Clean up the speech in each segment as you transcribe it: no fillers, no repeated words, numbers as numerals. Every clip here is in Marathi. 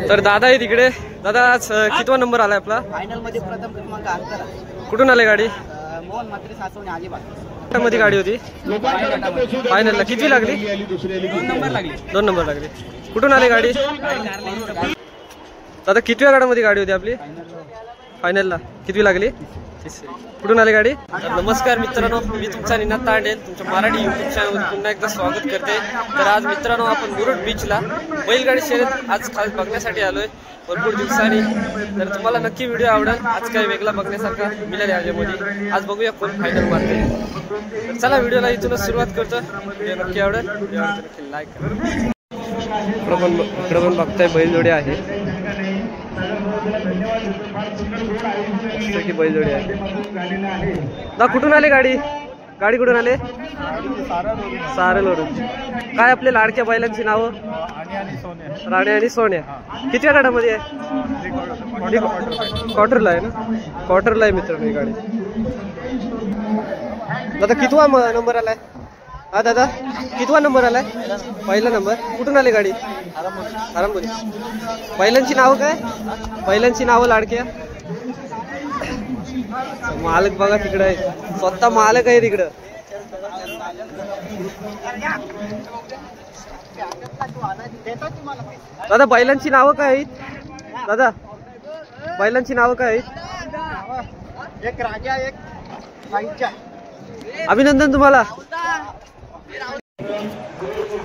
तर दादा आहे तिकडे. दादा आज कितवा नंबर आलाय आपला? फायनल मध्ये प्रथम क्रमांक अंतर. कुठून आले गाडी? मोहन मात्रे सासवणे अजिबात मध्ये गाडी होती फायनलला. किती लागली? 2 नंबर लागली. कुठून आली गाडी? दादा कितव्या गटामध्ये गाडी होती आपली? फायनलला. कितवी लागली? कुठून आली गाडी? नमस्कार मित्रांनो, मी तुमचा निनाद तांडेल तुमच्या मराठी यूट्यूब चॅनलवर पुन्हा एकदा स्वागत करते. तर आज मित्रांनो आपण मुरुड बीचला बैलगाडी शर्यत आज खास बघण्यासाठी आलोय भरपूर दिवसांनी. तर तुम्हाला नक्की व्हिडिओ आवडेल. आज काही वेगळा बघण्यासारखा मिळेल याच्यामध्ये. आज बघूया कोण फायनल मारते. तर चला व्हिडिओला इथूनच सुरुवात करतो. व्हिडिओ नक्की आवडेल. व्हिडिओ आवडेल तर नक्की लाईक करा. इकडं पण बघताय बैलजोडी आहे की बैलजोडी आहे. दा कुठून आले गाडी? गाडी कुठून आले? सारलवरून. काय आपले लाडक्या बैलांची नावं? राणे आणि सोन्या. कितव्या गटामध्ये आहे? क्वार्टरला आहे ना? क्वार्टरला आहे मित्रांनो ही गाडी. दादा कितवा नंबर आलाय? हा दादा कितवा नंबर आलाय? पहिला नंबर. कुठून आली गाडी? आरामपुरी. बैलांची नावं काय? बैलांची नावं लाडक्या. मालक बघा तिकडे आहे, स्वतः मालक आहे तिकडं. दादा बैलांची नावं काय आहेत? दादा बैलांची नावं काय आहेत? एक राजा एक साईच्या. अभिनंदन तुम्हाला.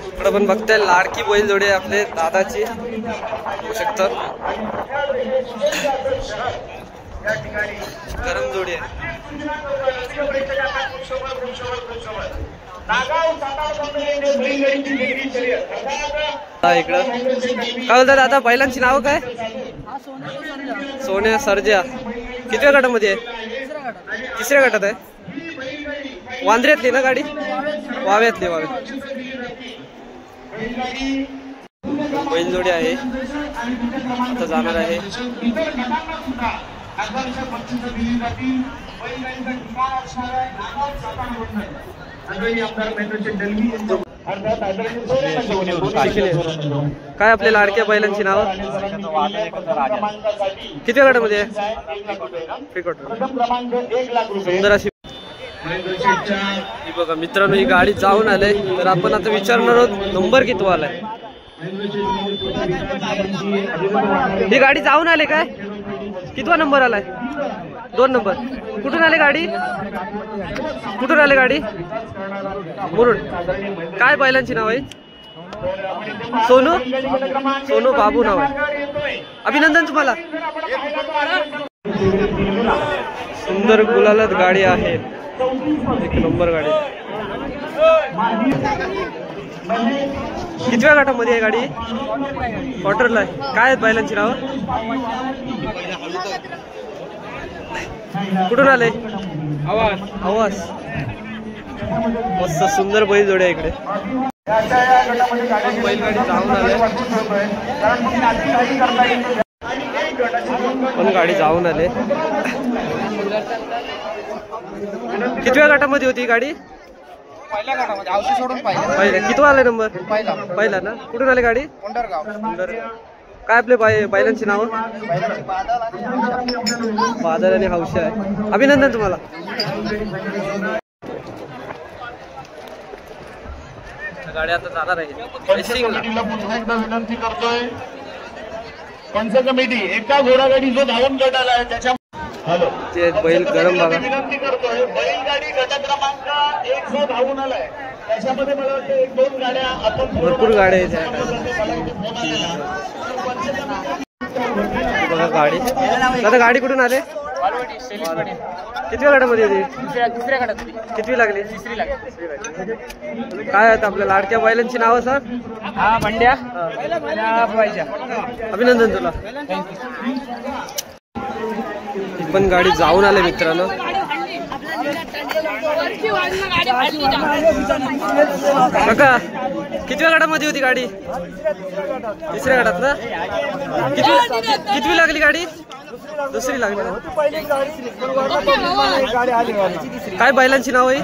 इकडं पण बघताय लाडकी बैल जोडी आपले दादाची होऊ शकतात. गरम जोडी आहे. इकडं काय बोलतात दादा बैलांची नाव काय? सोन्या सर्जा. कितव्या गटामध्ये आहे? तिसऱ्या गटात आहे. वांद्र्यातली ना गाडी? वाव्यातली. बैलजोडी आहे आता जाणार आहे. काय आपल्या लाडक्या बैलांची नाव? किती गटामध्ये आहे? सुंदर अशी बघा मित्रांनो ही गाडी जाऊन आले. तर आपण आता विचारणार आहोत नंबर कितवा आलाय. ही गाडी जाऊन आले काय? कितवा नंबर आलाय? 2 नंबर. कुठून आले गाडी? कुठून आले गाडी? मुरुड. काय बैलांची नाव आहे? सोनू. सोनू बाबू नाव आहे. अभिनंदन तुम्हाला. सुंदर गुलालात गाडी आहे. एक नंबर गाडी. कितव्या गटामध्ये आहे गाडी? क्वार्टरला आहे. काय आहेत बैलांची नाव? कुठून आले? आवाज. मस्त सुंदर बैल जोड्या इकडे. बैलगाडी जाऊन आले. पण गाडी जाऊन आले. कितव्या गटामध्ये होती गाडी? पहिल्या गटामध्ये. औषध सोडून पहिला. कितवा आले नंबर? पहिला ना. कुठून आले गाडी? काय आपले बैलांची नाव? बादल आणि हौशा आहे. अभिनंदन तुम्हाला. गाडी आता जाणार आहे. विनंती करतोय पंच कमिटी एका घोडागाडी जो धावून गट आलाय त्याच्या ते बैल गरम बघा. विनंती करतोय बैलगाडी गट क्रमांक 1 जो धावून आलाय त्याच्यामध्ये मला वाटतं 1-2 गाड्या आपण भरपूर गाड्या आहेत बघा. गाडी आता गाडी कुठून आले? कितव्या गटामध्ये होती? दुसऱ्या गटात. कितवी लागली? तिसरी लागली. काय आहेत आपल्या लाडक्या बैलांची नावं सर? हा बंड्या. अभिनंदन तुला. पण गाडी जाऊन आले मित्रांनो. काका कितव्या गटामध्ये होती गाडी? तिसऱ्या गटात ना. कितवी लागली गाडी? दुसरी लागली. काय बैलांची नाव आहे?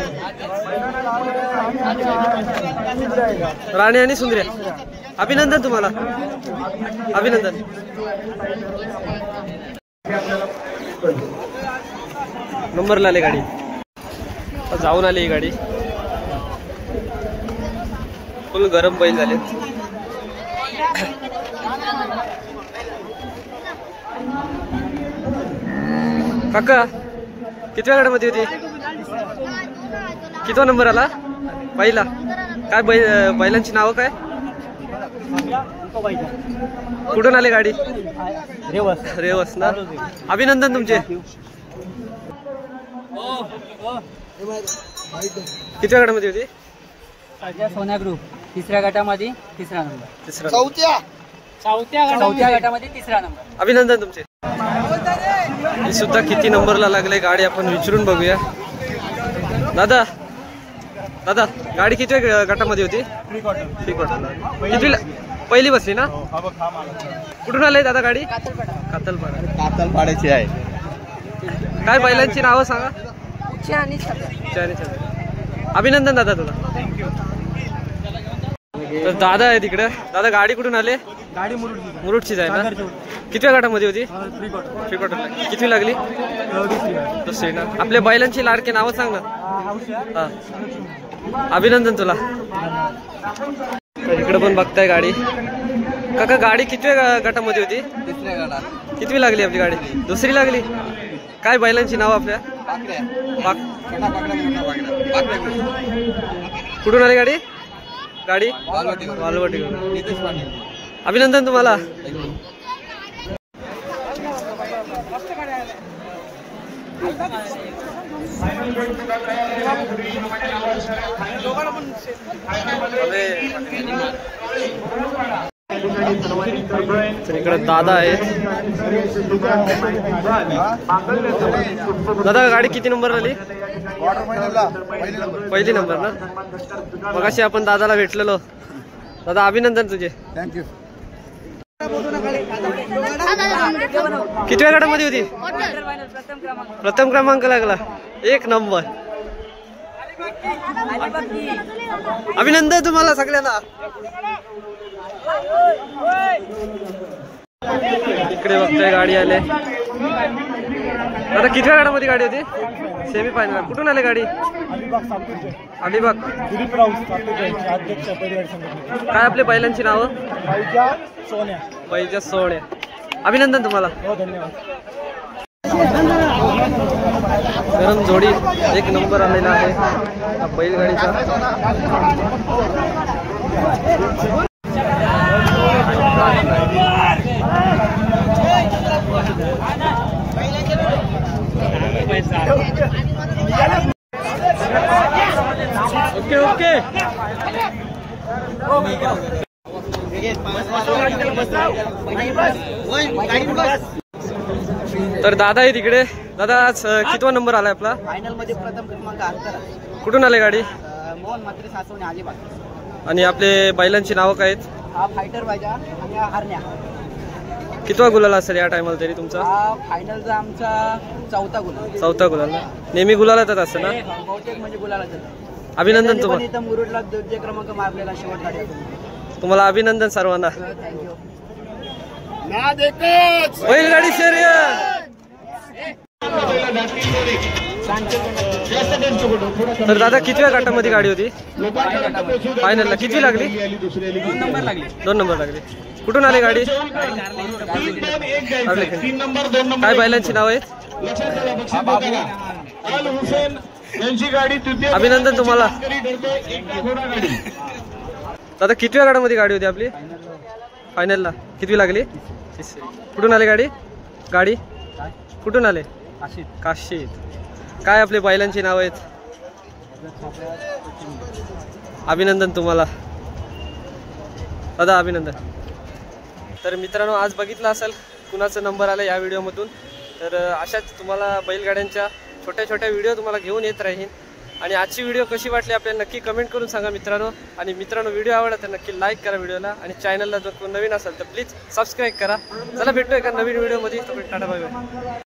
राणे आणि सुंदर्या. अभिनंदन तुम्हाला, अभिनंदन. नंबरला आली गाडी, जाऊन आली ही गाडी. फुल गरम बैल झाले. काका कितव्या गाड्यामध्ये होती? कितवा नंबर आला? पहिला. काय बैलांची नावं काय? कुठून आली गाडी? रेवस ना. अभिनंदन तुमचे. कितव्या गटामध्ये होती? सोन्या ग्रुप तिसऱ्या गटामध्ये तिसरा नंबर. तिसरा. चौथ्या गटामध्ये तिसरा नंबर. अभिनंदन तुमचे. ही सुद्धा किती नंबरला लागले गाडी आपण विचारून बघूया. दादा दादा गाडी कितव्या गटामध्ये होती? प्री क्वार्टरला. कितवीला? पहिली बसली ना. कुठून आले दादा गाडी? कातलपाड्याची आहे. काय बैलांची नावं सांगा. अभिनंदन दादा तुला. तर दादा आहे तिकडे. दादा गाडी कुठून आले? गाडी मुरुडचीच आहे ना. कितव्या गटामध्ये होती? प्री क्वार्टरला. कितवी लागली? दुसरी ना. आपल्या बैलांची लाडके नावं सांग ना. हा. अभिनंदन तुला. तर इकडे पण बघताय गाडी. काका गाडी कितव्या गटामध्ये होती? तिसऱ्या गटात. कितवी लागली आपली गाडी? दुसरी लागली. काय बैलांची नाव आपल्या? कुठून आली गाडी? गाडी वालवटी. अभिनंदन तुम्हाला. इकडे दादा आहे. दादा गाडी किती नंबर आली? पहिली नंबर ना. मगाशी आपण दादाला भेटलेलो. दादा अभिनंदन तुझे. थँक्यू. कितव्या गटामध्ये होती? प्रथम क्रमांक लागला. एक नंबर. अभिनंदन तुम्हाला सगळ्यांना. इकडे बघतोय गाडी आले. आता कितव्या गटामध्ये गाडी होती? Semi final. कुठून आले गाडी? अलिबाग. काय आपले बैलांची नावं? पैजा सोन्या. अभिनंदन तुम्हाला. गरम जोडी एक नंबर आलेला आहे बैलगाडीचा. Okay okay. तर दादा आहे तिकडे. दादा आज कितवा नंबर आलाय आपला? फायनल मध्ये प्रथम क्रमांक अंतर. कुठून आले गाडी? मोहन मात्रे सासवणे अलिबाग. आणि आपले बैलांची नावं काय आहेत? हा फायटर बाजा आणि हा हरण्या. कितवा गुलाल असेल या टायमाला तरी तुमचा? हा फायनलचा आमचा चौथा गुलाल. चौथा गुलाल ना. नेहमी गुलालातच असतं ना. बहुतेक म्हणजे गुलाला. अभिनंदन तुम्हाला. इथं मुरुडला द्वितीय क्रमांक मारलेला शेवट गाडी. तुम्हाला अभिनंदन सर्वांना. थँक्यू. बैलगाडी शर्यत. तर दादा कितव्या गटामध्ये गाडी होती? फायनलला. कितवी लागली? 2 नंबर लागली. 2 नंबर लागली. कुठून आली गाडी? काय बैलांची नाव आहेत? अभिनंदन तुम्हाला. दादा कितव्या गटामध्ये गाडी होती आपली? फायनलला. कितवी लागली? कुठून आली गाडी? गाडी कुठून आले? काशीत. काय आपले बैलांची नाव आहेत? अभिनंदन तुम्हाला दादा. अभिनंदन. तर मित्रांनो आज बघितलं असेल कुणाचा नंबर आला या व्हिडिओमधून. तर अशाच तुम्हाला बैलगाड्यांच्या छोट्या छोट्या व्हिडिओ तुम्हाला घेऊन येत राहीन. आणि आजची व्हिडिओ कशी वाटली आपल्याला नक्की कमेंट करून सांगा मित्रांनो. आणि मित्रांनो व्हिडिओ आवडला तर नक्की लाईक करा व्हिडिओला. आणि चॅनलला जर कोण नवीन असेल तर प्लीज सबस्क्राईब करा. चला भेटूया एका नवीन व्हिडिओमध्ये. Tata bye bye.